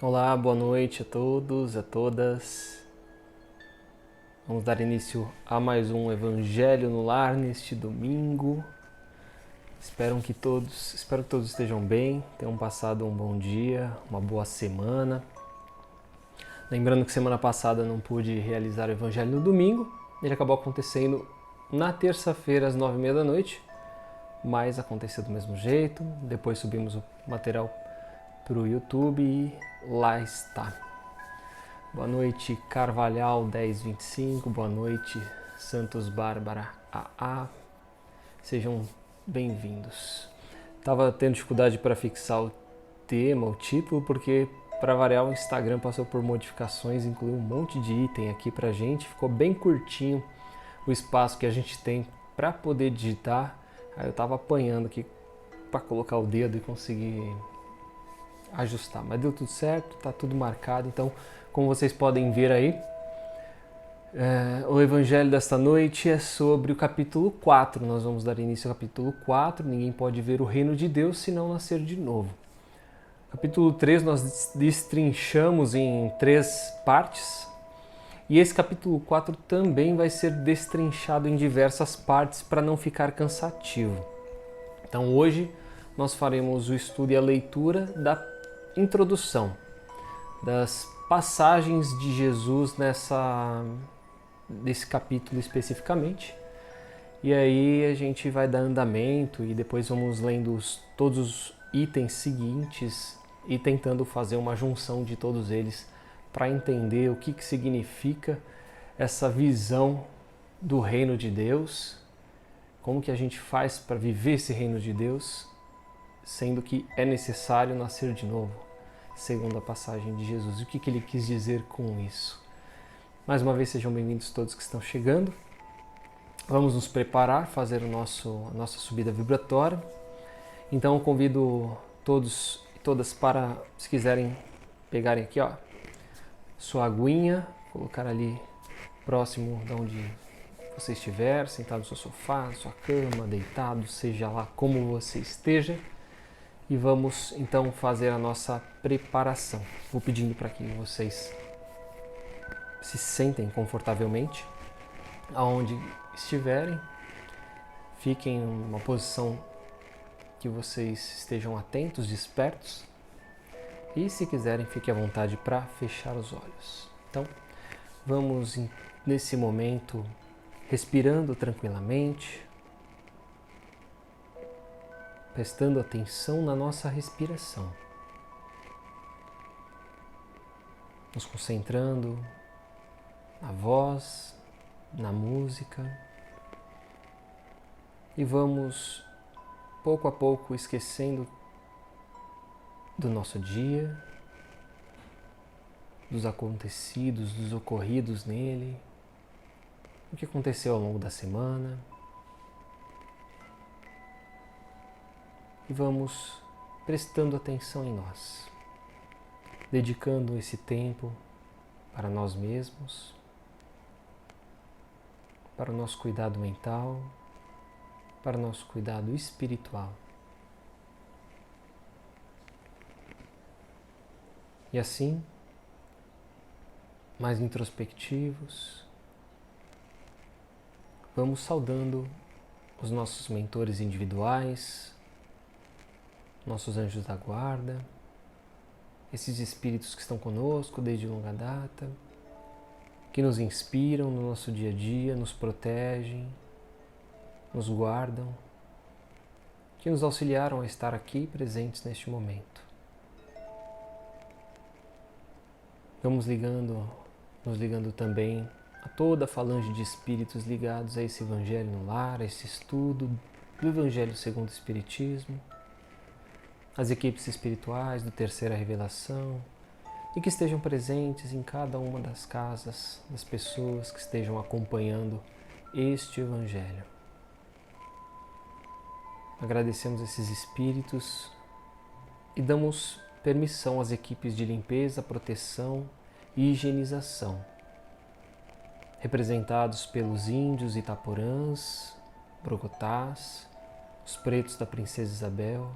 Olá, boa noite a todos, a todas. Vamos dar início a mais um Evangelho no Lar neste domingo. Espero que todos estejam bem, tenham passado um bom dia, uma boa semana. Lembrando que semana passada não pude realizar o Evangelho no domingo, ele acabou acontecendo na terça-feira às 9h30 da noite, mas aconteceu do mesmo jeito. Depois subimos o material para o YouTube e lá está. Boa noite, Carvalhal 1025, boa noite, Santos Bárbara AA, sejam bem-vindos. Estava tendo dificuldade para fixar o tema, o título, porque para variar o Instagram passou por modificações, incluiu um monte de item aqui pra gente, ficou bem curtinho o espaço que a gente tem para poder digitar. Aí eu estava apanhando aqui para colocar o dedo e conseguir ajustar, mas deu tudo certo, tá tudo marcado. Então, como vocês podem ver aí, o evangelho desta noite é sobre o capítulo 4. Nós vamos dar início ao capítulo 4. Ninguém pode ver o reino de Deus se não nascer de novo. Capítulo 3 nós destrinchamos em 3 partes, e esse capítulo 4 também vai ser destrinchado em diversas partes para não ficar cansativo. Então hoje nós faremos o estudo e a leitura da introdução, das passagens de Jesus nesse capítulo especificamente. E aí a gente vai dar andamento e depois vamos lendo todos os itens seguintes e tentando fazer uma junção de todos eles para entender o que significa essa visão do reino de Deus, como que a gente faz para viver esse reino de Deus, sendo que é necessário nascer de novo, segundo a passagem de Jesus. E o que ele quis dizer com isso? Mais uma vez, sejam bem-vindos todos que estão chegando. Vamos nos preparar, fazer a nossa subida vibratória. Então eu convido todos e todas para, se quiserem, pegarem aqui, ó, sua aguinha, colocar ali próximo de onde você estiver, sentado no seu sofá, na sua cama, deitado, seja lá como você esteja. E vamos então fazer a nossa preparação. Vou pedindo para que vocês se sentem confortavelmente aonde estiverem. Fiquem em uma posição que vocês estejam atentos, despertos. E se quiserem, fiquem à vontade para fechar os olhos. Então, vamos nesse momento respirando tranquilamente, prestando atenção na nossa respiração, nos concentrando na voz, na música, e vamos pouco a pouco esquecendo do nosso dia, dos acontecidos, dos ocorridos nele, o que aconteceu ao longo da semana, e vamos prestando atenção em nós, dedicando esse tempo para nós mesmos, para o nosso cuidado mental, para o nosso cuidado espiritual. E assim, mais introspectivos, vamos saudando os nossos mentores individuais, nossos anjos da guarda, esses espíritos que estão conosco desde longa data, que nos inspiram no nosso dia a dia, nos protegem, nos guardam, que nos auxiliaram a estar aqui presentes neste momento. Vamos nos ligando também a toda a falange de espíritos ligados a esse Evangelho no Lar, a esse estudo do Evangelho segundo o Espiritismo, as equipes espirituais do Terceira Revelação, e que estejam presentes em cada uma das casas das pessoas que estejam acompanhando este Evangelho. Agradecemos esses espíritos e damos permissão às equipes de limpeza, proteção e higienização, representados pelos índios Itaporãs, Brogotás, os pretos da Princesa Isabel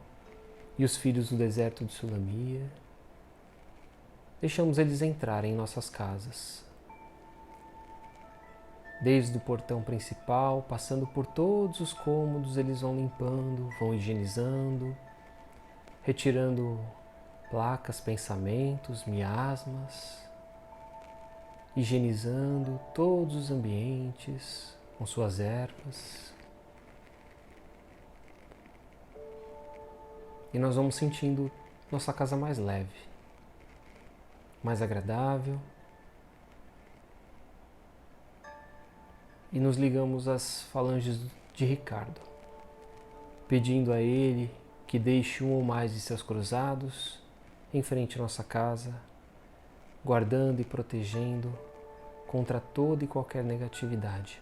e os filhos do deserto de Sulamia, deixamos eles entrarem em nossas casas. Desde o portão principal, passando por todos os cômodos, eles vão limpando, vão higienizando, retirando placas, pensamentos, miasmas, higienizando todos os ambientes com suas ervas. E nós vamos sentindo nossa casa mais leve, mais agradável. E nos ligamos às falanges de Ricardo, pedindo a ele que deixe um ou mais de seus cruzados em frente à nossa casa, guardando e protegendo contra toda e qualquer negatividade,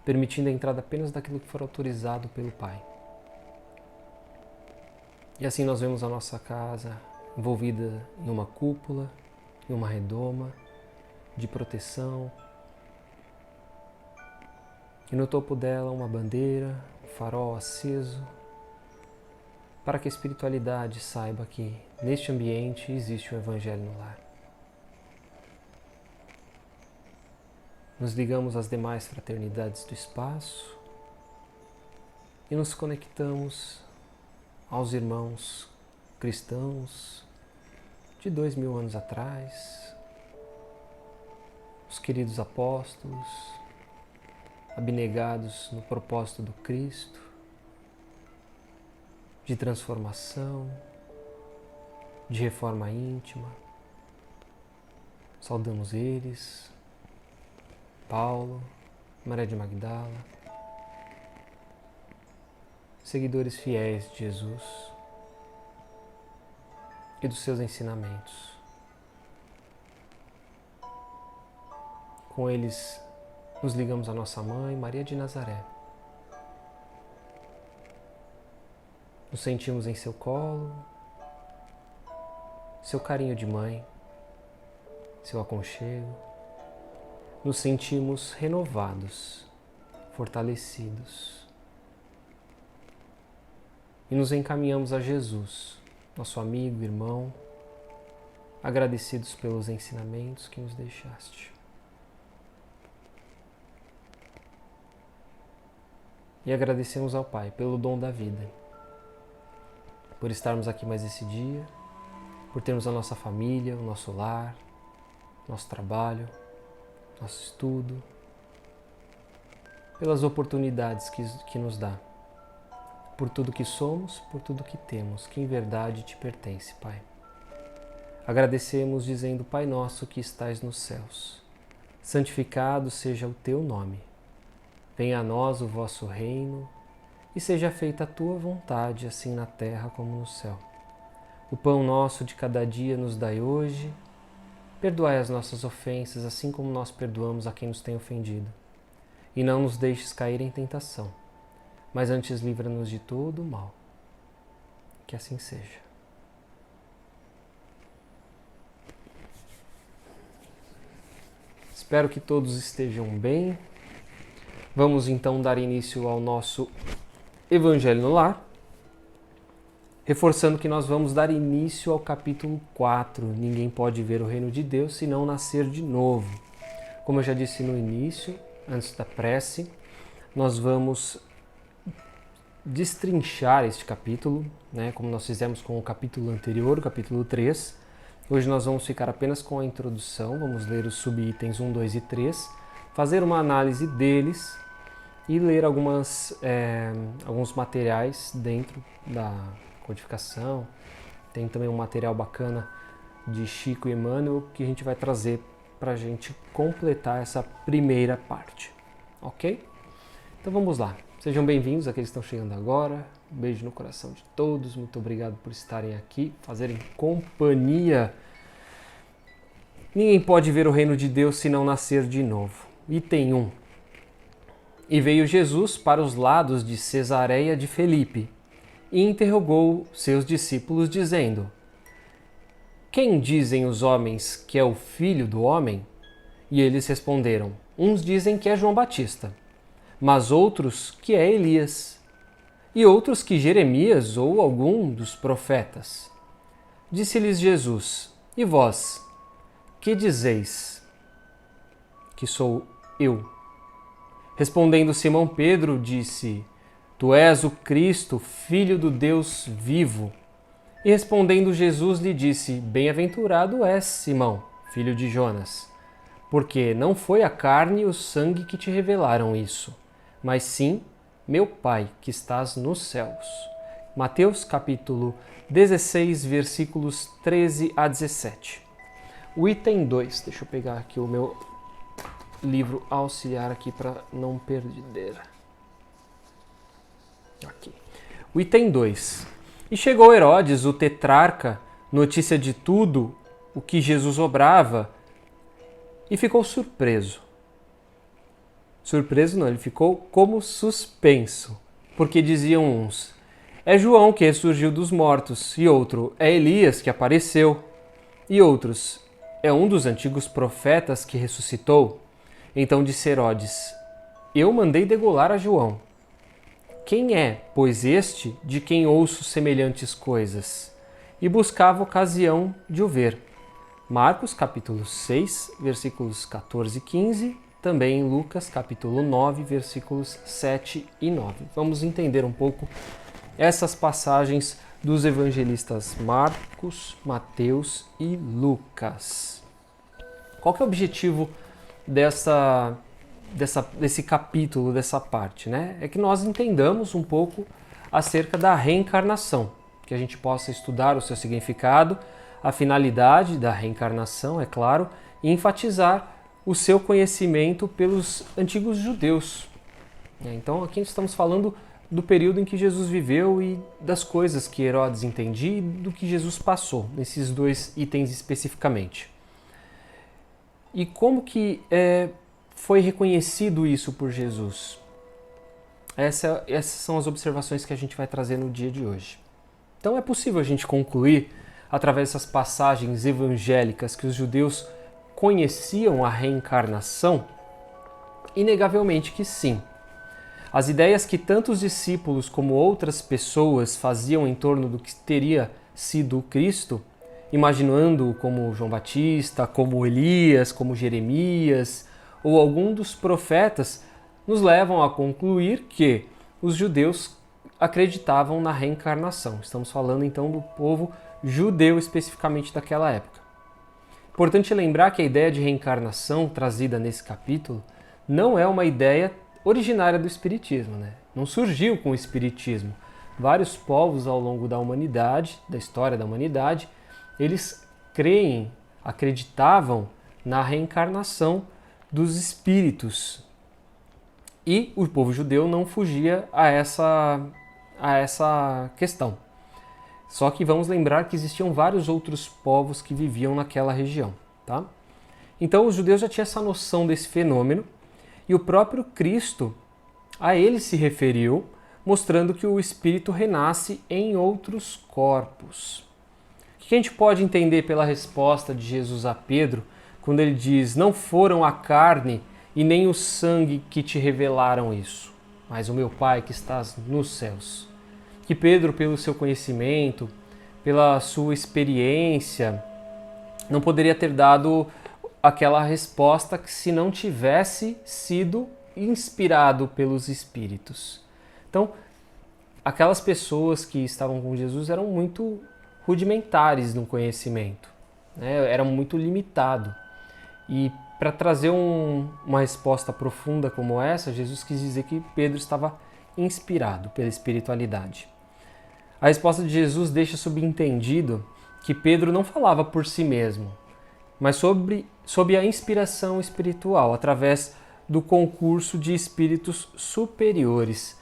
permitindo a entrada apenas daquilo que for autorizado pelo Pai. E assim nós vemos a nossa casa envolvida em uma cúpula, em uma redoma de proteção, e no topo dela uma bandeira, um farol aceso, para que a espiritualidade saiba que neste ambiente existe o Evangelho no lar. Nos ligamos às demais fraternidades do espaço e nos conectamos aos irmãos cristãos de 2000 anos atrás, os queridos apóstolos, abnegados no propósito do Cristo, de transformação, de reforma íntima. Saudamos eles, Paulo, Maria de Magdala, seguidores fiéis de Jesus e dos seus ensinamentos. Com eles nos ligamos à nossa mãe, Maria de Nazaré. Nos sentimos em seu colo, seu carinho de mãe, seu aconchego. Nos sentimos renovados, fortalecidos. E nos encaminhamos a Jesus, nosso amigo, irmão, agradecidos pelos ensinamentos que nos deixaste. E agradecemos ao Pai pelo dom da vida, por estarmos aqui mais esse dia, por termos a nossa família, o nosso lar, nosso trabalho, nosso estudo, pelas oportunidades que nos dá, por tudo que somos, por tudo que temos, que em verdade te pertence, Pai. Agradecemos dizendo: Pai nosso que estais nos céus, santificado seja o teu nome. Venha a nós o vosso reino e seja feita a tua vontade, assim na terra como no céu. O pão nosso de cada dia nos dai hoje. Perdoai as nossas ofensas, assim como nós perdoamos a quem nos tem ofendido. E não nos deixes cair em tentação, mas antes livra-nos de todo o mal. Que assim seja. Espero que todos estejam bem. Vamos então dar início ao nosso Evangelho no Lar, reforçando que nós vamos dar início ao capítulo 4. Ninguém pode ver o reino de Deus se não nascer de novo. Como eu já disse no início, antes da prece, nós vamos destrinchar este capítulo, como nós fizemos com o capítulo anterior, o capítulo 3. Hoje nós vamos ficar apenas com a introdução, vamos ler os subitens 1, 2 e 3, fazer uma análise deles e ler alguns materiais dentro da codificação. Tem também um material bacana de Chico e Emmanuel que a gente vai trazer para a gente completar essa primeira parte, ok? Então vamos lá. Sejam bem-vindos aqueles que estão chegando agora. Um beijo no coração de todos. Muito obrigado por estarem aqui, fazerem companhia. Ninguém pode ver o reino de Deus se não nascer de novo. Item 1. E veio Jesus para os lados de Cesareia de Felipe e interrogou seus discípulos, dizendo: Quem dizem os homens que é o Filho do Homem? E eles responderam: Uns dizem que é João Batista, mas outros que é Elias, e outros que Jeremias ou algum dos profetas. Disse-lhes Jesus: E vós, que dizeis que sou eu? Respondendo Simão Pedro, disse: Tu és o Cristo, Filho do Deus vivo. E respondendo Jesus lhe disse: Bem-aventurado és, Simão, filho de Jonas, porque não foi a carne e o sangue que te revelaram isso, mas sim meu Pai que estás nos céus. Mateus capítulo 16, versículos 13 a 17. O item 2, deixa eu pegar aqui o meu livro auxiliar aqui para não perder. Aqui. O item 2. E chegou Herodes, o tetrarca, notícia de tudo o que Jesus obrava, e ficou surpreso. Surpreso não, ele ficou como suspenso, porque diziam uns: é João que ressurgiu dos mortos, e outro: é Elias que apareceu, e outros: é um dos antigos profetas que ressuscitou. Então disse Herodes: eu mandei degolar a João. Quem é, pois, este de quem ouço semelhantes coisas? E buscava ocasião de o ver. Marcos, capítulo 6, versículos 14 e 15, também em Lucas, capítulo 9, versículos 7 e 9. Vamos entender um pouco essas passagens dos evangelistas Marcos, Mateus e Lucas. Qual que é o objetivo desse capítulo, dessa parte, né? É que nós entendamos um pouco acerca da reencarnação, que a gente possa estudar o seu significado, a finalidade da reencarnação, é claro, e enfatizar o seu conhecimento pelos antigos judeus. Então aqui estamos falando do período em que Jesus viveu e das coisas que Herodes entendia e do que Jesus passou, nesses dois itens especificamente. E como que foi reconhecido isso por Jesus? Essas são as observações que a gente vai trazer no dia de hoje. Então é possível a gente concluir, através dessas passagens evangélicas, que os judeus conheciam a reencarnação? Inegavelmente que sim. As ideias que tanto os discípulos como outras pessoas faziam em torno do que teria sido o Cristo, imaginando-o como João Batista, como Elias, como Jeremias ou algum dos profetas, nos levam a concluir que os judeus acreditavam na reencarnação. Estamos falando então do povo judeu especificamente daquela época. Importante lembrar que a ideia de reencarnação trazida nesse capítulo não é uma ideia originária do Espiritismo, né? Não surgiu com o Espiritismo. Vários povos ao longo da humanidade, da história da humanidade, eles acreditavam na reencarnação dos espíritos. E o povo judeu não fugia a essa questão. Só que vamos lembrar que existiam vários outros povos que viviam naquela região, tá? Então os judeus já tinham essa noção desse fenômeno e o próprio Cristo a ele se referiu, mostrando que o espírito renasce em outros corpos. O que a gente pode entender pela resposta de Jesus a Pedro, quando ele diz: não foram a carne e nem o sangue que te revelaram isso, mas o meu Pai que estás nos céus? Que Pedro, pelo seu conhecimento, pela sua experiência, não poderia ter dado aquela resposta que se não tivesse sido inspirado pelos Espíritos. Então, aquelas pessoas que estavam com Jesus eram muito rudimentares no conhecimento, né? Eram muito limitados. E para trazer uma resposta profunda como essa, Jesus quis dizer que Pedro estava inspirado pela espiritualidade. A resposta de Jesus deixa subentendido que Pedro não falava por si mesmo, mas sob a inspiração espiritual, através do concurso de espíritos superiores.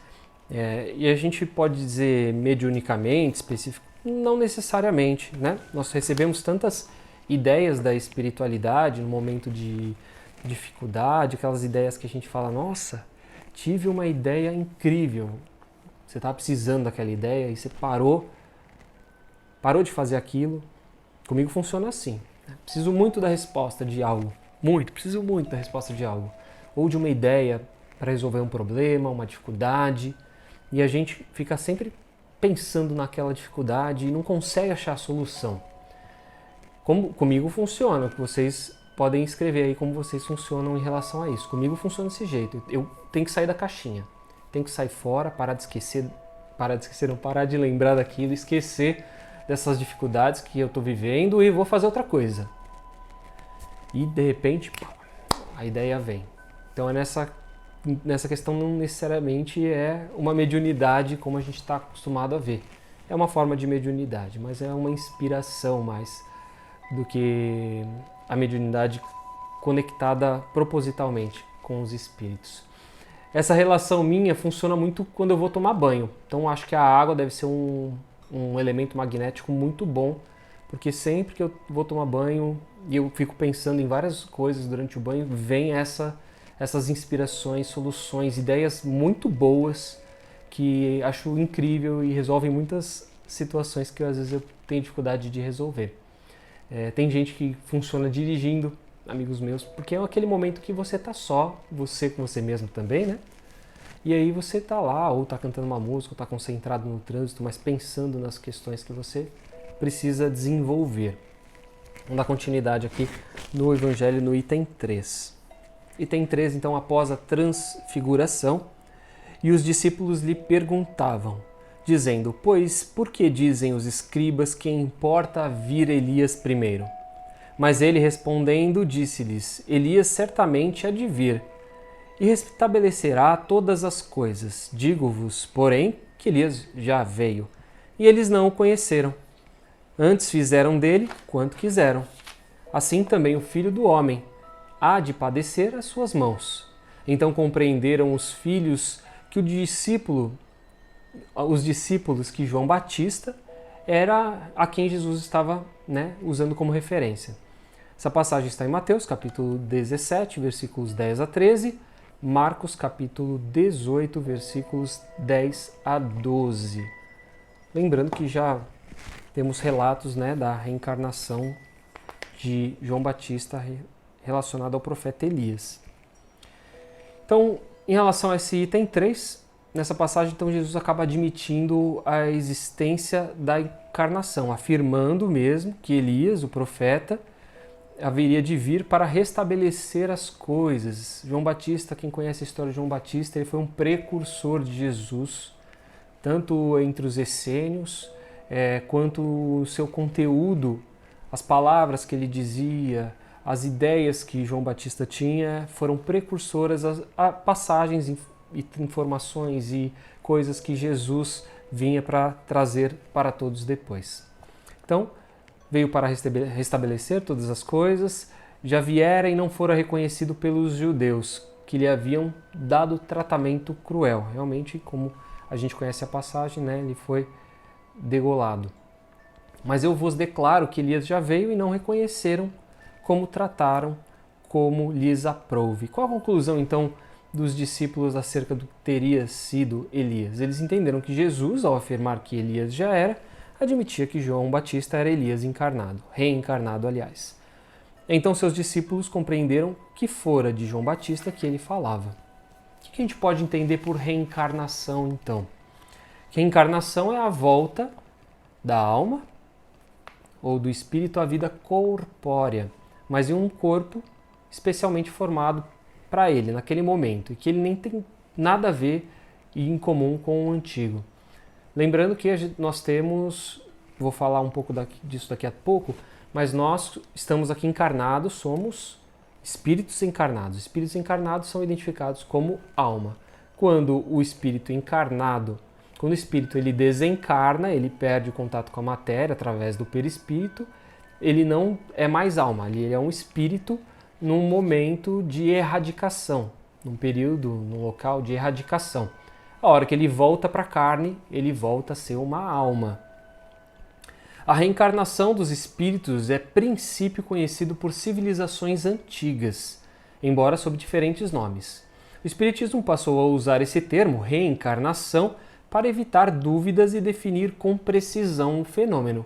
E a gente pode dizer mediunicamente, específico, não necessariamente, né? Nós recebemos tantas ideias da espiritualidade no momento de dificuldade, aquelas ideias que a gente fala: nossa, tive uma ideia incrível. Você estava precisando daquela ideia e você parou de fazer aquilo. Comigo funciona assim. Preciso muito da resposta de algo. Preciso muito da resposta de algo. Ou de uma ideia para resolver um problema, uma dificuldade. E a gente fica sempre pensando naquela dificuldade e não consegue achar a solução. Como comigo funciona, vocês podem escrever aí como vocês funcionam em relação a isso. Comigo funciona desse jeito. Eu tenho que sair da caixinha. Tenho que sair fora, parar de lembrar daquilo, esquecer dessas dificuldades que eu estou vivendo e vou fazer outra coisa. E de repente, a ideia vem. Então é nessa questão não necessariamente é uma mediunidade como a gente está acostumado a ver. É uma forma de mediunidade, mas é uma inspiração mais do que a mediunidade conectada propositalmente com os espíritos. Essa relação minha funciona muito quando eu vou tomar banho. Então acho que a água deve ser um elemento magnético muito bom, porque sempre que eu vou tomar banho e eu fico pensando em várias coisas durante o banho, vem essas inspirações, soluções, ideias muito boas que acho incrível e resolvem muitas situações que às vezes eu tenho dificuldade de resolver. Tem gente que funciona dirigindo, amigos meus, porque é aquele momento que você tá só, você com você mesmo também, né? E aí você tá lá, ou tá cantando uma música, ou tá concentrado no trânsito, mas pensando nas questões que você precisa desenvolver. Vamos dar continuidade aqui no Evangelho, no item 3. Item 3, então, após a transfiguração, e os discípulos lhe perguntavam, dizendo, pois, por que dizem os escribas que importa vir Elias primeiro? Mas ele respondendo, disse-lhes, Elias certamente há de vir, e restabelecerá todas as coisas. Digo-vos, porém, que Elias já veio, e eles não o conheceram. Antes fizeram dele quanto quiseram. Assim também o Filho do Homem há de padecer às suas mãos. Então compreenderam os filhos que os discípulos que João Batista era a quem Jesus estava, usando como referência. Essa passagem está em Mateus, capítulo 17, versículos 10 a 13, Marcos, capítulo 18, versículos 10 a 12. Lembrando que já temos relatos, da reencarnação de João Batista relacionado ao profeta Elias. Então, em relação a esse item 3, nessa passagem, então, Jesus acaba admitindo a existência da encarnação, afirmando mesmo que Elias, o profeta, haveria de vir para restabelecer as coisas. João Batista, quem conhece a história de João Batista, ele foi um precursor de Jesus, tanto entre os essênios, quanto o seu conteúdo, as palavras que ele dizia, as ideias que João Batista tinha, foram precursoras a passagens e informações e coisas que Jesus vinha para trazer para todos depois. Então, veio para restabelecer todas as coisas, já viera e não fora reconhecido pelos judeus, que lhe haviam dado tratamento cruel. Realmente, como a gente conhece a passagem, ele foi degolado. Mas eu vos declaro que Elias já veio e não reconheceram, como trataram, como lhes aprouve. Qual a conclusão, então, dos discípulos acerca do que teria sido Elias? Eles entenderam que Jesus, ao afirmar que Elias já era, admitia que João Batista era Elias encarnado, reencarnado, aliás. Então seus discípulos compreenderam que fora de João Batista que ele falava. O que a gente pode entender por reencarnação, então? Reencarnação é a volta da alma ou do espírito à vida corpórea, mas em um corpo especialmente formado para ele, naquele momento, e que ele nem tem nada a ver e em comum com o antigo. Lembrando que nós temos, vou falar um pouco disso daqui a pouco, mas nós estamos aqui encarnados, somos espíritos encarnados. Espíritos encarnados são identificados como alma. Quando o espírito ele desencarna, ele perde o contato com a matéria através do perispírito, ele não é mais alma, ele é um espírito num momento de erradicação, num local de erradicação. A hora que ele volta para a carne, ele volta a ser uma alma. A reencarnação dos espíritos é princípio conhecido por civilizações antigas, embora sob diferentes nomes. O espiritismo passou a usar esse termo, reencarnação, para evitar dúvidas e definir com precisão o fenômeno.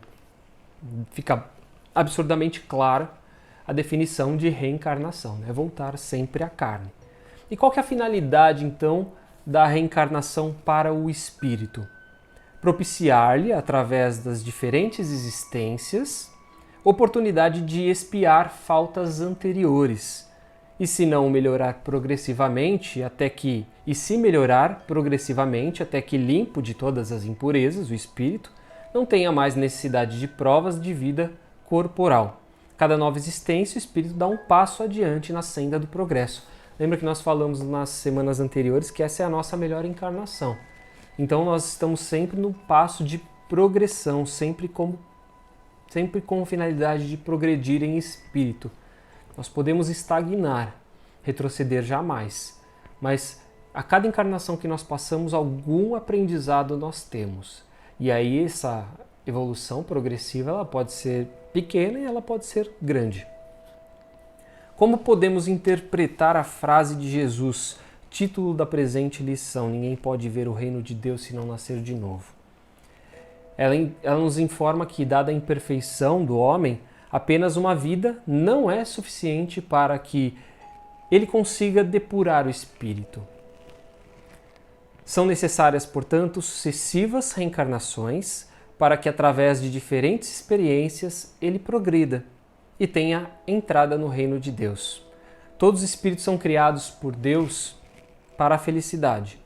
Fica absurdamente clara a definição de reencarnação, voltar sempre à carne. E qual que é a finalidade, então, da reencarnação para o espírito? Propiciar-lhe, através das diferentes existências, oportunidade de expiar faltas anteriores. E se melhorar progressivamente, até que limpo de todas as impurezas, o espírito, não tenha mais necessidade de provas de vida corporal. Cada nova existência, o espírito dá um passo adiante na senda do progresso. Lembra que nós falamos nas semanas anteriores que essa é a nossa melhor encarnação. Então nós estamos sempre no passo de progressão, sempre com finalidade de progredir em espírito. Nós podemos estagnar, retroceder jamais, mas a cada encarnação que nós passamos, algum aprendizado nós temos. E aí essa evolução progressiva ela pode ser pequena e ela pode ser grande. Como podemos interpretar a frase de Jesus, título da presente lição: ninguém pode ver o reino de Deus se não nascer de novo? Ela nos informa que, dada a imperfeição do homem, apenas uma vida não é suficiente para que ele consiga depurar o espírito. São necessárias, portanto, sucessivas reencarnações para que, através de diferentes experiências, ele progrida e tenha entrada no reino de Deus. Todos os espíritos são criados por Deus para a felicidade,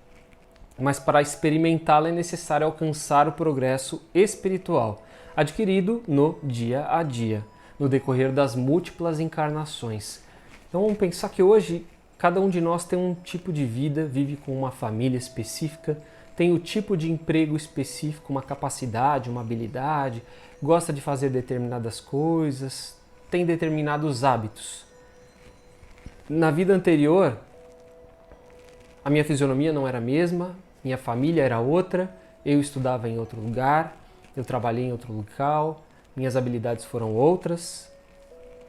mas para experimentá-la é necessário alcançar o progresso espiritual, adquirido no dia a dia, no decorrer das múltiplas encarnações. Então vamos pensar que hoje cada um de nós tem um tipo de vida, vive com uma família específica, tem o tipo de emprego específico, uma capacidade, uma habilidade, gosta de fazer determinadas coisas, tem determinados hábitos. Na vida anterior, a minha fisionomia não era a mesma, minha família era outra, eu estudava em outro lugar, eu trabalhei em outro local, minhas habilidades foram outras.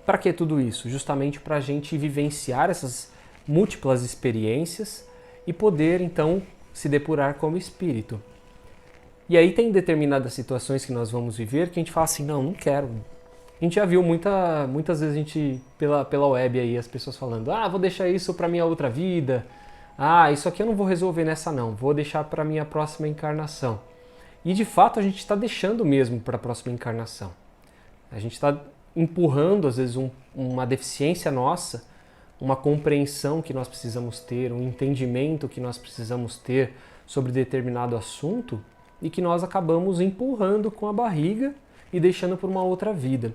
Para que tudo isso? Justamente para a gente vivenciar essas múltiplas experiências e poder, então, se depurar como espírito. E aí tem determinadas situações que nós vamos viver que a gente fala assim, não quero. A gente já viu muitas vezes a gente, pela web aí, as pessoas falando, vou deixar isso para minha outra vida, isso aqui eu não vou resolver nessa não, vou deixar para minha próxima encarnação. E de fato a gente está deixando mesmo para a próxima encarnação. A gente está empurrando às vezes uma deficiência nossa, uma compreensão que nós precisamos ter, um entendimento que nós precisamos ter sobre determinado assunto e que nós acabamos empurrando com a barriga e deixando por uma outra vida.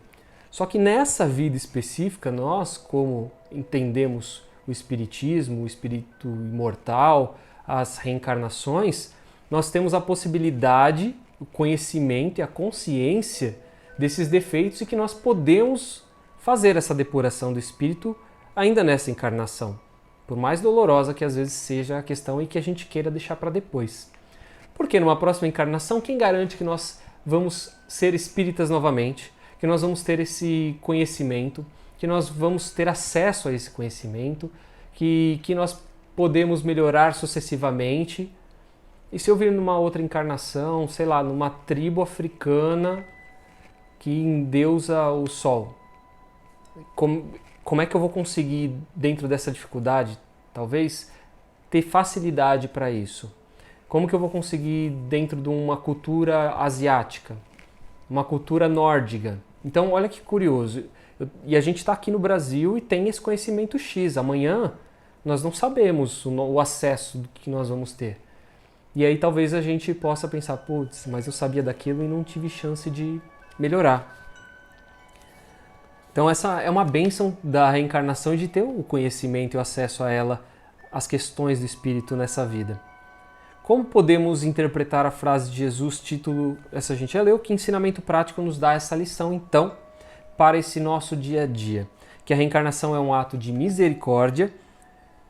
Só que nessa vida específica, nós, como entendemos o espiritismo, o espírito imortal, as reencarnações, nós temos a possibilidade, o conhecimento e a consciência desses defeitos e que nós podemos fazer essa depuração do espírito ainda nessa encarnação, por mais dolorosa que às vezes seja a questão e que a gente queira deixar para depois. Porque numa próxima encarnação, quem garante que nós vamos ser espíritas novamente, que nós vamos ter esse conhecimento, que nós vamos ter acesso a esse conhecimento, que nós podemos melhorar sucessivamente. E se eu vir numa outra encarnação, sei lá, numa tribo africana que endeusa o sol, como é que eu vou conseguir, dentro dessa dificuldade, talvez, ter facilidade para isso? Como que eu vou conseguir, dentro de uma cultura asiática, uma cultura nórdica? Então, olha que curioso. E a gente está aqui no Brasil e tem esse conhecimento X. Amanhã, nós não sabemos o acesso que nós vamos ter. E aí talvez a gente possa pensar, putz, mas eu sabia daquilo e não tive chance de melhorar. Então essa é uma bênção da reencarnação e de ter o conhecimento e o acesso a ela, as questões do espírito nessa vida. Como podemos interpretar a frase de Jesus, título, essa a gente já leu, que ensinamento prático nos dá essa lição, então, para esse nosso dia a dia? Que a reencarnação é um ato de misericórdia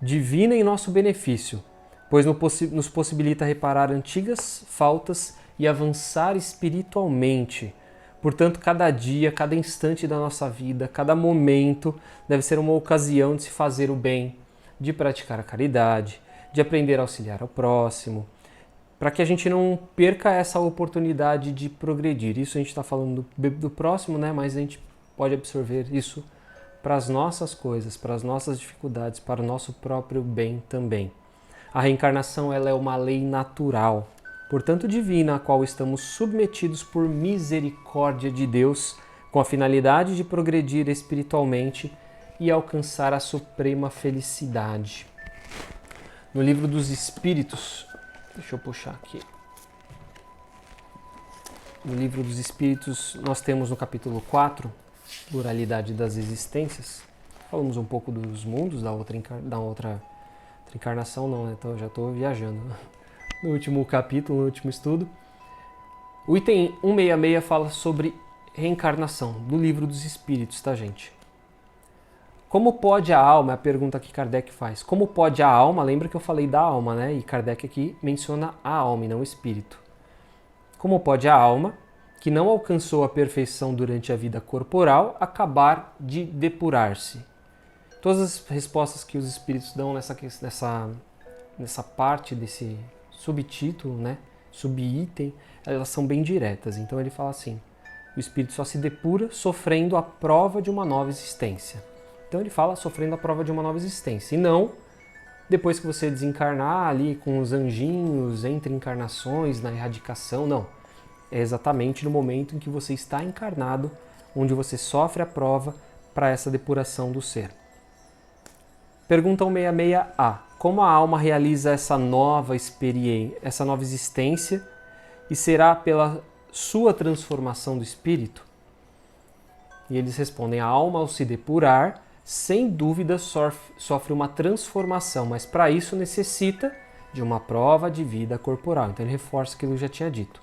divina em nosso benefício, pois nos possibilita reparar antigas faltas e avançar espiritualmente. Portanto, cada dia, cada instante da nossa vida, cada momento deve ser uma ocasião de se fazer o bem, de praticar a caridade, de aprender a auxiliar ao próximo, para que a gente não perca essa oportunidade de progredir. Isso a gente está falando do próximo, né? Mas a gente pode absorver isso para as nossas coisas, para as nossas dificuldades, para o nosso próprio bem também. A reencarnação ela é uma lei natural, portanto divina, a qual estamos submetidos por misericórdia de Deus, com a finalidade de progredir espiritualmente e alcançar a suprema felicidade. No Livro dos Espíritos, deixa eu puxar aqui. No Livro dos Espíritos, nós temos no capítulo 4, Pluralidade das Existências. Falamos um pouco dos mundos da outra encarnação, não, né? Então, já estou viajando. No último capítulo, no último estudo. O item 166 fala sobre reencarnação, do Livro dos Espíritos, tá, gente? Como pode a alma, é a pergunta que Kardec faz, como pode a alma, lembra que eu falei da alma, né? E Kardec aqui menciona a alma e não o espírito. Como pode a alma, que não alcançou a perfeição durante a vida corporal, acabar de depurar-se? Todas as respostas que os espíritos dão nessa parte desse subtítulo, né? Subitem, elas são bem diretas. Então ele fala assim, o espírito só se depura sofrendo a prova de uma nova existência. Então ele fala sofrendo a prova de uma nova existência. E não depois que você desencarnar ali com os anjinhos, entre encarnações, na erradicação, não. É exatamente no momento em que você está encarnado, onde você sofre a prova para essa depuração do ser. Pergunta 166A. Como a alma realiza essa nova experiência, essa nova existência, e será pela sua transformação do espírito? E eles respondem, a alma ao se depurar, sem dúvida sofre uma transformação, mas para isso necessita de uma prova de vida corporal. Então ele reforça aquilo que eu já tinha dito.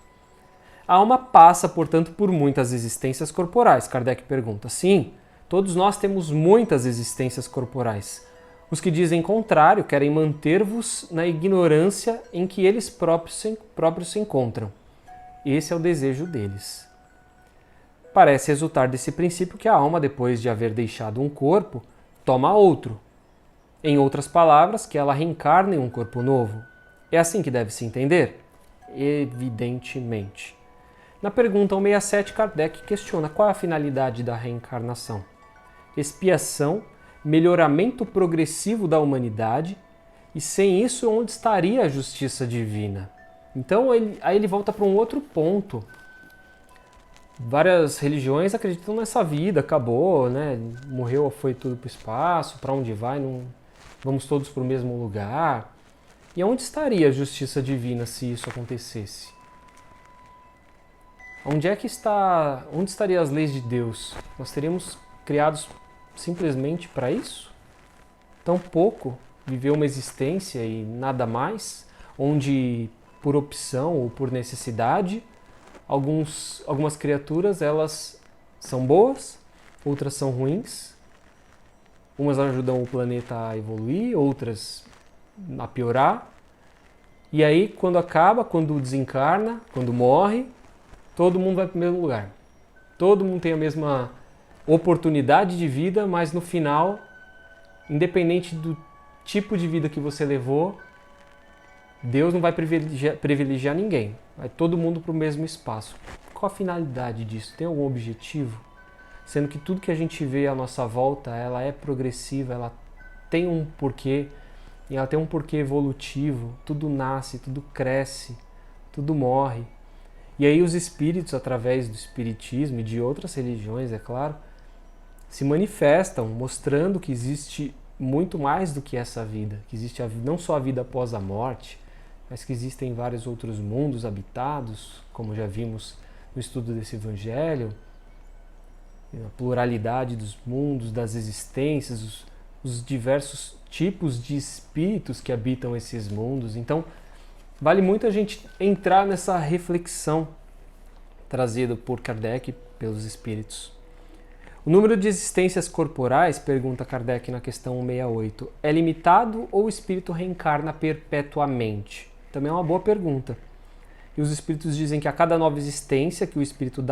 A alma passa, portanto, por muitas existências corporais. Kardec pergunta, sim, todos nós temos muitas existências corporais. Os que dizem contrário querem manter-vos na ignorância em que eles próprios se encontram. Esse é o desejo deles. Parece resultar desse princípio que a alma, depois de haver deixado um corpo, toma outro. Em outras palavras, que ela reencarna em um corpo novo. É assim que deve se entender? Evidentemente. Na pergunta 167, Kardec questiona qual é a finalidade da reencarnação. Expiação, melhoramento progressivo da humanidade, e sem isso, onde estaria a justiça divina? Então, aí ele volta para um outro ponto. Várias religiões acreditam nessa vida, acabou, né? Morreu, foi tudo para o espaço, para onde vai, não vamos todos para o mesmo lugar. E onde estaria a justiça divina se isso acontecesse? Onde estariam as leis de Deus? Nós teríamos criados simplesmente para isso? Tão pouco viver uma existência e nada mais, onde por opção ou por necessidade algumas criaturas, elas são boas, outras são ruins. Umas ajudam o planeta a evoluir, outras a piorar. E aí, quando desencarna, quando morre, todo mundo vai para o mesmo lugar. Todo mundo tem a mesma oportunidade de vida, mas no final, independente do tipo de vida que você levou, Deus não vai privilegiar ninguém. Vai todo mundo para o mesmo espaço. Qual a finalidade disso? Tem algum objetivo? Sendo que tudo que a gente vê à nossa volta, ela é progressiva, ela tem um porquê, e ela tem um porquê evolutivo. Tudo nasce, tudo cresce, tudo morre. E aí os espíritos, através do espiritismo e de outras religiões, é claro, se manifestam mostrando que existe muito mais do que essa vida, que existe não só a vida após a morte, mas que existem vários outros mundos habitados, como já vimos no estudo desse Evangelho, a pluralidade dos mundos, das existências, os diversos tipos de espíritos que habitam esses mundos. Então, vale muito a gente entrar nessa reflexão trazida por Kardec pelos espíritos. O número de existências corporais, pergunta Kardec na questão 168, é limitado ou o espírito reencarna perpetuamente? Também é uma boa pergunta. E os espíritos dizem que a cada nova existência que o espírito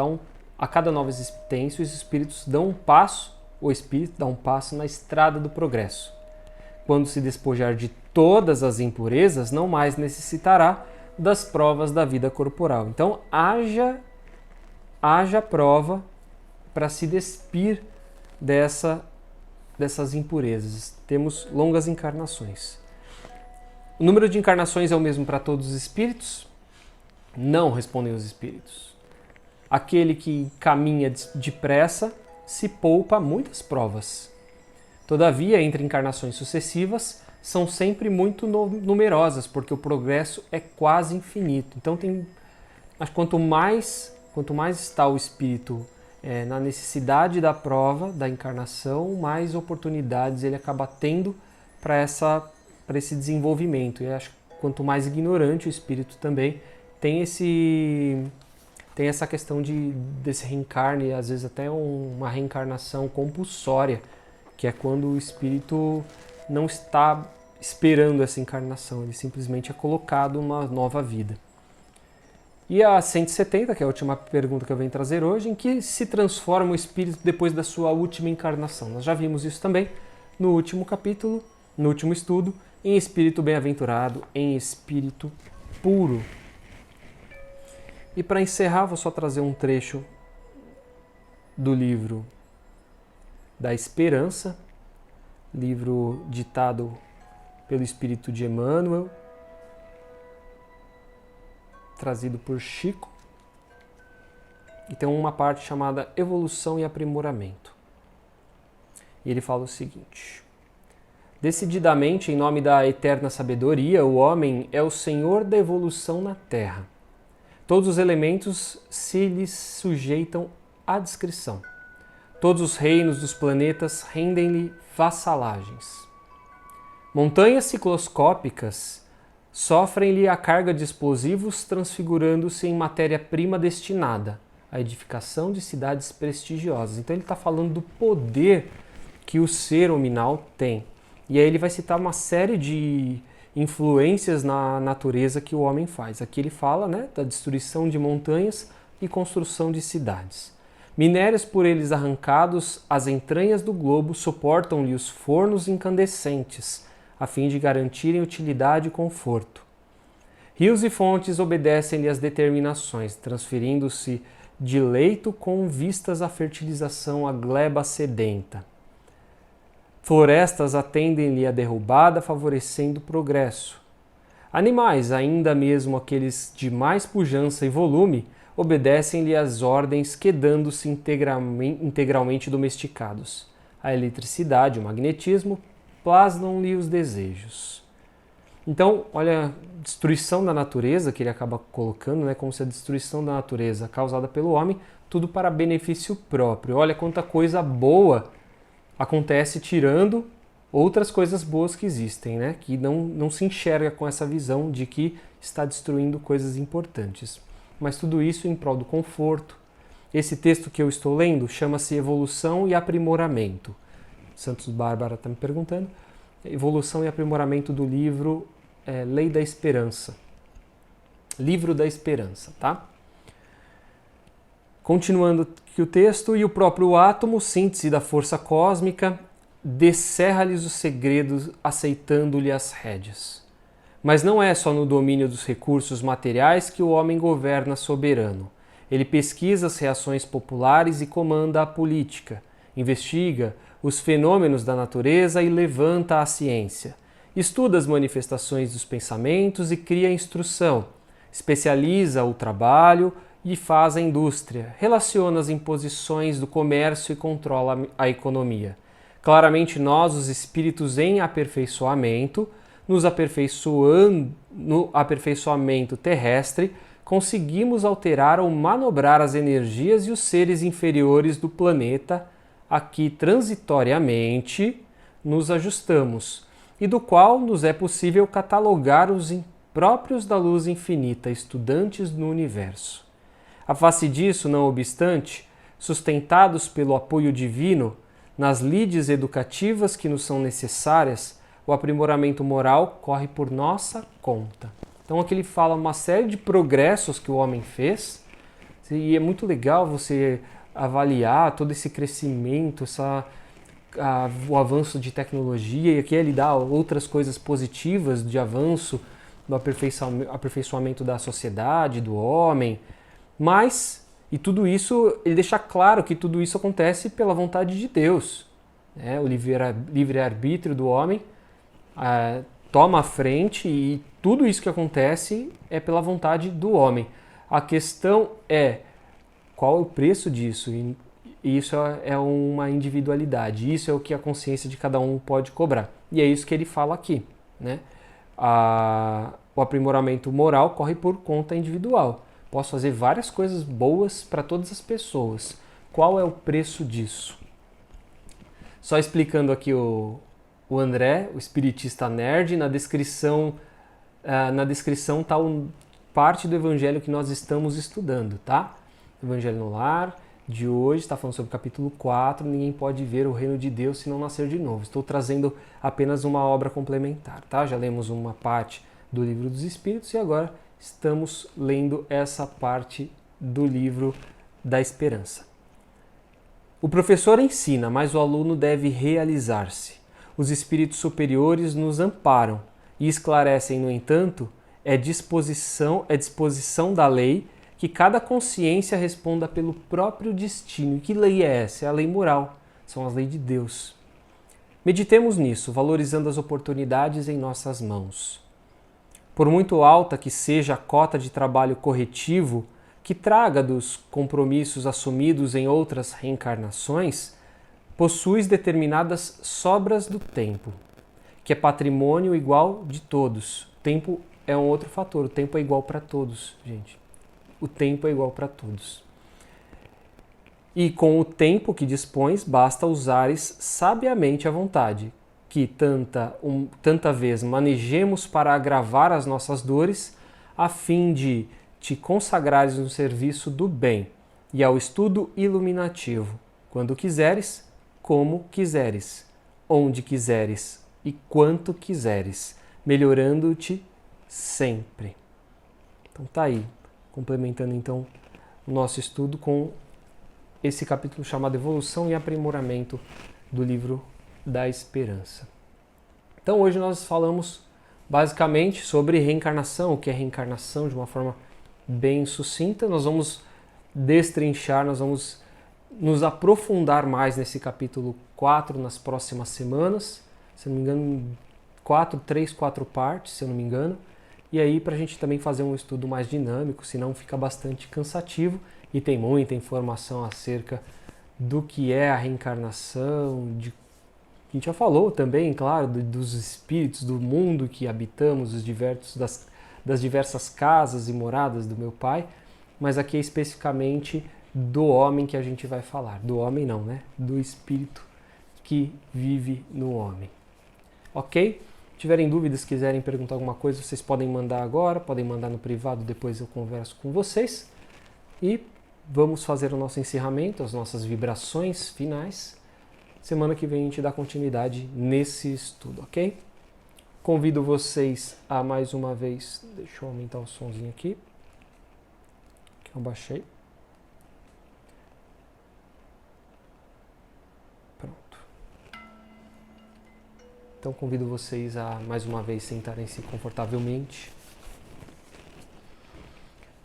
a cada nova existência os espíritos dão um passo, o espírito dá um passo na estrada do progresso. Quando se despojar de todas as impurezas, não mais necessitará das provas da vida corporal. Então, haja prova para se despir dessas impurezas. Temos longas encarnações. O número de encarnações é o mesmo para todos os espíritos? Não, respondem os espíritos. Aquele que caminha depressa se poupa muitas provas. Todavia, entre encarnações sucessivas, são sempre muito numerosas, porque o progresso é quase infinito. Então, mas quanto mais está o espírito na necessidade da prova, da encarnação, mais oportunidades ele acaba tendo para esse desenvolvimento. E eu acho que quanto mais ignorante o espírito também tem essa questão desse reencarne, às vezes até uma reencarnação compulsória, que é quando o espírito não está esperando essa encarnação, ele simplesmente é colocado uma nova vida. E a 170, que é a última pergunta que eu venho trazer hoje, em que se transforma o espírito depois da sua última encarnação. Nós já vimos isso também no último capítulo, no último estudo, em espírito bem-aventurado, em espírito puro. E para encerrar, vou só trazer um trecho do livro da Esperança, livro ditado pelo Espírito de Emmanuel, trazido por Chico, e tem uma parte chamada Evolução e Aprimoramento. E ele fala o seguinte: decididamente, em nome da eterna sabedoria, o homem é o senhor da evolução na Terra. Todos os elementos se lhes sujeitam à discrição. Todos os reinos dos planetas rendem-lhe vassalagens. Montanhas cicloscópicas sofrem-lhe a carga de explosivos, transfigurando-se em matéria-prima destinada à edificação de cidades prestigiosas. Então ele está falando do poder que o ser hominal tem. E aí ele vai citar uma série de influências na natureza que o homem faz. Aqui ele fala, da destruição de montanhas e construção de cidades. Minérios por eles arrancados, as entranhas do globo suportam-lhe os fornos incandescentes, a fim de garantirem utilidade e conforto. Rios e fontes obedecem-lhe as determinações, transferindo-se de leito com vistas à fertilização à gleba sedenta. Florestas atendem-lhe a derrubada, favorecendo o progresso. Animais, ainda mesmo aqueles de mais pujança e volume, obedecem-lhe às ordens, quedando-se integralmente domesticados. A eletricidade, o magnetismo, plasmam-lhe os desejos. Então, olha a destruição da natureza que ele acaba colocando, como se a destruição da natureza causada pelo homem, tudo para benefício próprio. Olha quanta coisa boa acontece tirando outras coisas boas que existem, que não se enxerga com essa visão de que está destruindo coisas importantes. Mas tudo isso em prol do conforto. Esse texto que eu estou lendo chama-se Evolução e Aprimoramento. Santos Bárbara está me perguntando. Evolução e Aprimoramento do livro Lei da Esperança. Livro da Esperança, tá? Continuando aqui o texto, e o próprio átomo, síntese da força cósmica, descerra-lhes os segredos, aceitando-lhe as rédeas. Mas não é só no domínio dos recursos materiais que o homem governa soberano. Ele pesquisa as reações populares e comanda a política, investiga os fenômenos da natureza e levanta a ciência. Estuda as manifestações dos pensamentos e cria instrução. Especializa o trabalho e faz a indústria. Relaciona as imposições do comércio e controla a economia. Claramente nós, os espíritos em aperfeiçoamento, no aperfeiçoamento terrestre, conseguimos alterar ou manobrar as energias e os seres inferiores do planeta a que transitoriamente nos ajustamos, e do qual nos é possível catalogar os próprios da luz infinita, estudantes no universo. A face disso, não obstante, sustentados pelo apoio divino, nas lides educativas que nos são necessárias, o aprimoramento moral corre por nossa conta. Então aqui ele fala uma série de progressos que o homem fez, e é muito legal você avaliar todo esse crescimento, o avanço de tecnologia, e aqui ele dá outras coisas positivas de avanço, do aperfeiçoamento da sociedade, do homem, mas, e tudo isso, ele deixa claro que tudo isso acontece pela vontade de Deus. O livre-arbítrio do homem toma a frente e tudo isso que acontece é pela vontade do homem. A questão é qual é o preço disso? E isso é uma individualidade, isso é o que a consciência de cada um pode cobrar. E é isso que ele fala aqui, né? O aprimoramento moral corre por conta individual. Posso fazer várias coisas boas para todas as pessoas. Qual é o preço disso? Só explicando aqui o André, o espiritista nerd, na descrição está parte do evangelho que nós estamos estudando, tá? Evangelho no Lar de hoje está falando sobre o capítulo 4, ninguém pode ver o reino de Deus se não nascer de novo. Estou trazendo apenas uma obra complementar, tá? Já lemos uma parte do Livro dos Espíritos e agora estamos lendo essa parte do Livro da Esperança. O professor ensina, mas o aluno deve realizar-se. Os espíritos superiores nos amparam e esclarecem, no entanto, é disposição da lei que cada consciência responda pelo próprio destino. E que lei é essa? É a lei moral, são as leis de Deus. Meditemos nisso, valorizando as oportunidades em nossas mãos. Por muito alta que seja a cota de trabalho corretivo que traga dos compromissos assumidos em outras reencarnações, possuis determinadas sobras do tempo, que é patrimônio igual de todos. O tempo é um outro fator, o tempo é igual para todos, gente. O tempo é igual para todos. E com o tempo que dispões, basta usares sabiamente a vontade, que tanta vez manejemos para agravar as nossas dores, a fim de te consagrares no serviço do bem e ao estudo iluminativo, quando quiseres, como quiseres, onde quiseres e quanto quiseres, melhorando-te sempre. Então tá aí, complementando então o nosso estudo com esse capítulo chamado Evolução e Aprimoramento do Livro da Esperança. Então hoje nós falamos basicamente sobre reencarnação, o que é reencarnação de uma forma bem sucinta. Nós vamos destrinchar, nós vamos nos aprofundar mais nesse capítulo 4 nas próximas semanas. Se eu não me engano, 4 partes, se eu não me engano. E aí para a gente também fazer um estudo mais dinâmico, senão fica bastante cansativo e tem muita informação acerca do que é a reencarnação, a gente já falou também, claro, dos espíritos, do mundo que habitamos, das diversas casas e moradas do meu pai, mas aqui é especificamente do homem que a gente vai falar. Do homem não, né? Do espírito que vive no homem. Ok? Se tiverem dúvidas, quiserem perguntar alguma coisa, vocês podem mandar agora, podem mandar no privado, depois eu converso com vocês. E vamos fazer o nosso encerramento, as nossas vibrações finais. Semana que vem a gente dá continuidade nesse estudo, ok? Convido vocês a mais uma vez, deixa eu aumentar o somzinho aqui, que eu baixei. Pronto. Então convido vocês a mais uma vez sentarem-se confortavelmente.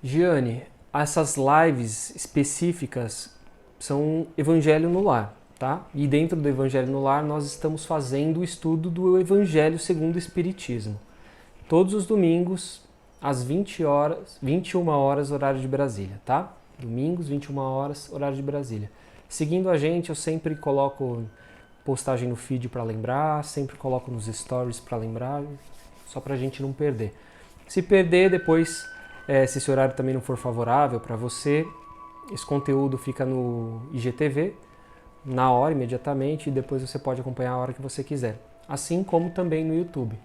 Giane, essas lives específicas são Evangelho no Lar. Tá? E dentro do Evangelho no Lar nós estamos fazendo o estudo do Evangelho segundo o Espiritismo. Todos os domingos, às 21 horas, horário de Brasília, tá? Domingos, 21 horas, horário de Brasília. Seguindo a gente, eu sempre coloco postagem no feed para lembrar, sempre coloco nos stories para lembrar, só para a gente não perder. Se perder, depois, se esse horário também não for favorável para você, esse conteúdo fica no IGTV, na hora, imediatamente, e depois você pode acompanhar a hora que você quiser. Assim como também no YouTube.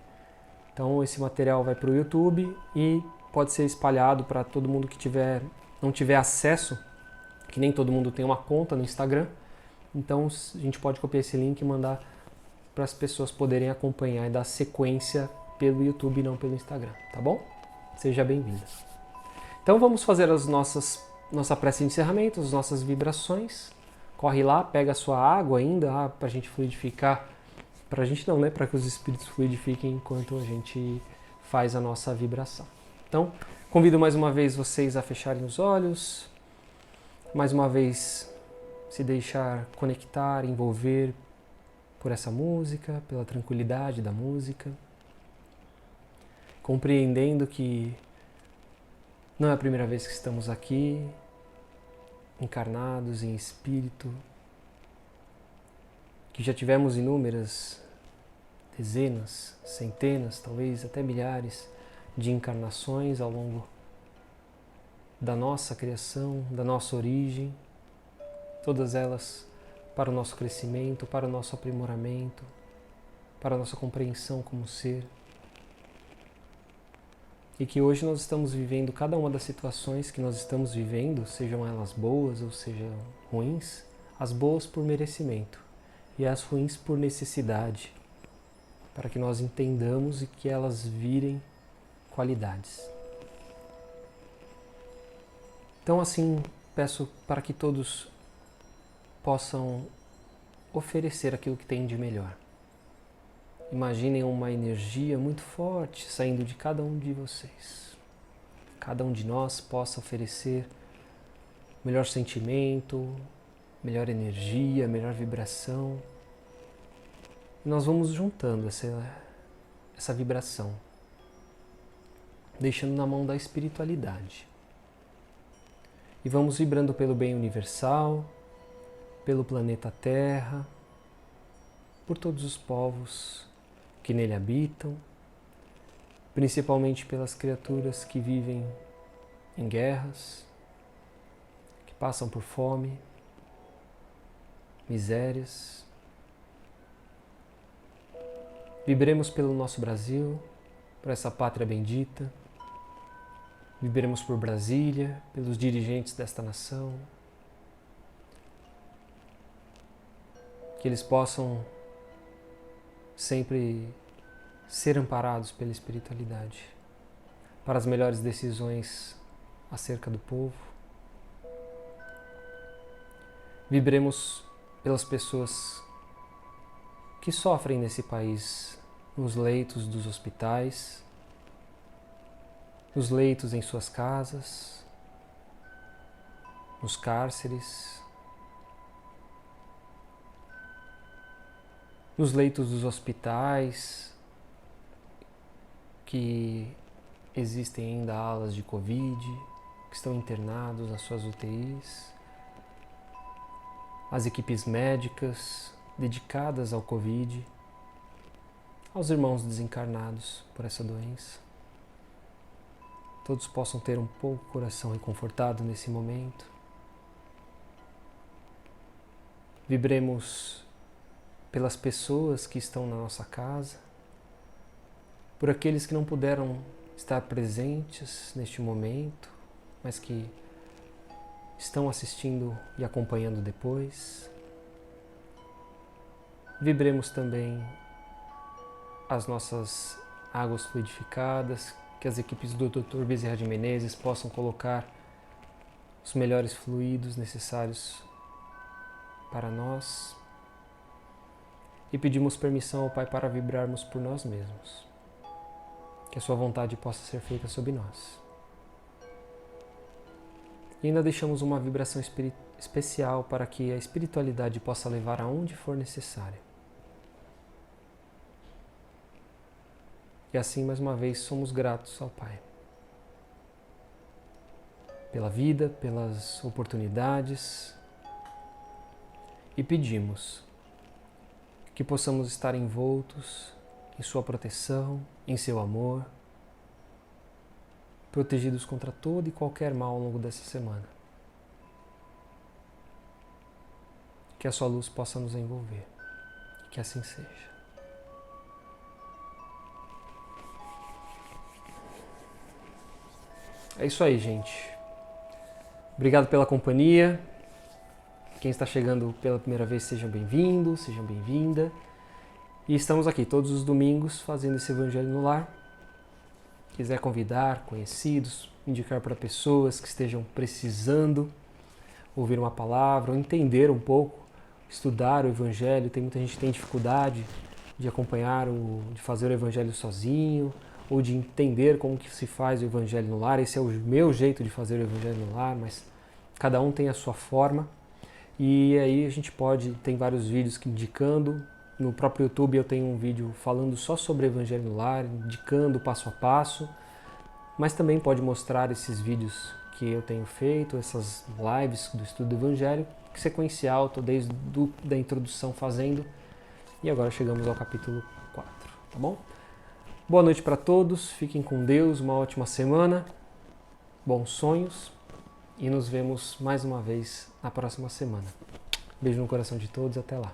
Então esse material vai para o YouTube e pode ser espalhado para todo mundo que não tiver acesso, que nem todo mundo tem uma conta no Instagram. Então a gente pode copiar esse link e mandar para as pessoas poderem acompanhar e dar sequência pelo YouTube e não pelo Instagram, tá bom? Seja bem-vinda. Então vamos fazer nossa prece de encerramento, as nossas vibrações. Corre lá, pega a sua água ainda, para a gente fluidificar. Para a gente não, né? Para que os espíritos fluidifiquem enquanto a gente faz a nossa vibração. Então, convido mais uma vez vocês a fecharem os olhos. Mais uma vez, se deixar conectar, envolver por essa música, pela tranquilidade da música. Compreendendo que não é a primeira vez que estamos aqui. encarnados em espírito, que já tivemos inúmeras, dezenas, centenas, talvez até milhares de encarnações ao longo da nossa criação, da nossa origem, todas elas para o nosso crescimento, para o nosso aprimoramento, para a nossa compreensão como ser. E que hoje nós estamos vivendo cada uma das situações que nós estamos vivendo, sejam elas boas ou sejam ruins, as boas por merecimento e as ruins por necessidade, para que nós entendamos e que elas virem qualidades. Então, assim, peço para que todos possam oferecer aquilo que têm de melhor. Imaginem uma energia muito forte saindo de cada um de vocês. Cada um de nós possa oferecer melhor sentimento, melhor energia, melhor vibração. E nós vamos juntando essa vibração, deixando na mão da espiritualidade. E vamos vibrando pelo bem universal, pelo planeta Terra, por todos os povos que nele habitam, principalmente pelas criaturas que vivem em guerras, que passam por fome, misérias. Vibremos pelo nosso Brasil, por essa pátria bendita. Vibremos por Brasília, pelos dirigentes desta nação. Que eles possam sempre ser amparados pela espiritualidade para as melhores decisões acerca do povo. Vibremos pelas pessoas que sofrem nesse país, nos leitos dos hospitais, nos leitos em suas casas, nos cárceres, nos leitos dos hospitais, que existem ainda alas de Covid, que estão internados nas suas UTIs, as equipes médicas dedicadas ao Covid, aos irmãos desencarnados por essa doença. Todos possam ter um pouco o coração reconfortado nesse momento. Vibremos pelas pessoas que estão na nossa casa, por aqueles que não puderam estar presentes neste momento, mas que estão assistindo e acompanhando depois. Vibremos também as nossas águas fluidificadas, que as equipes do Dr. Bezerra de Menezes possam colocar os melhores fluidos necessários para nós. E pedimos permissão ao Pai para vibrarmos por nós mesmos. Que a sua vontade possa ser feita sobre nós. E ainda deixamos uma vibração especial para que a espiritualidade possa levar aonde for necessário. E assim, mais uma vez, somos gratos ao Pai. Pela vida, pelas oportunidades. E pedimos que possamos estar envoltos em sua proteção, em seu amor, protegidos contra todo e qualquer mal ao longo dessa semana. Que a sua luz possa nos envolver. Que assim seja. É isso aí, gente. Obrigado pela companhia. Quem está chegando pela primeira vez, sejam bem-vindos, sejam bem-vinda. E estamos aqui todos os domingos fazendo esse Evangelho no Lar. Quiser convidar conhecidos, indicar para pessoas que estejam precisando ouvir uma palavra ou entender um pouco, estudar o Evangelho. Tem muita gente que tem dificuldade de acompanhar, de fazer o Evangelho sozinho, ou de entender como que se faz o Evangelho no Lar. Esse é o meu jeito de fazer o Evangelho no Lar, mas cada um tem a sua forma. E aí a gente tem vários vídeos indicando. No próprio YouTube eu tenho um vídeo falando só sobre o Evangelho no Lar, indicando passo a passo, mas também pode mostrar esses vídeos que eu tenho feito, essas lives do estudo do Evangelho, sequencial, estou desde a introdução fazendo, e agora chegamos ao capítulo 4, tá bom? Boa noite para todos, fiquem com Deus, uma ótima semana, bons sonhos, e nos vemos mais uma vez na próxima semana. Beijo no coração de todos, até lá.